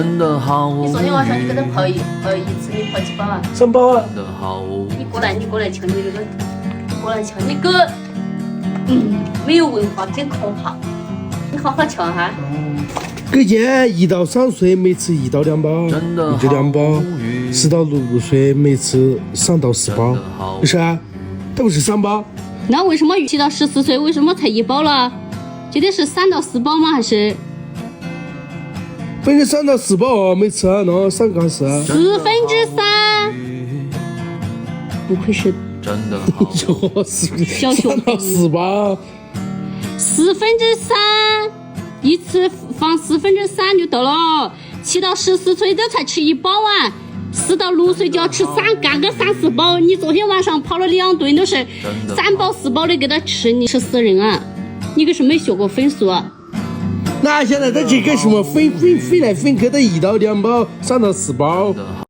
真的好无语。你昨天晚上你给他泡一次，你泡几包啊3包啊。真的好无语。你过来瞧你那个，过来瞧你个，没有文化真可怕。你好好瞧哈。给见1到3岁每次1到2包，真的就2包好无语。 10到6岁每次3到4包，不是啊？它不是3包？那为什么7到14岁为什么才1包了？觉得是3到4包吗？还是反正3到4包每次啊，那3杠4。3/4？不愧是真的好无语。小学3到4包3/4，一次放3/4就到了。7到14岁都才吃1包啊，4到6岁就要吃干个3、4包。你昨天晚上跑了2顿都是3包4包的给他吃，你吃死人啊！你可是没学过分数啊！那现在他这个什么分来分去的1到2包，3到4包。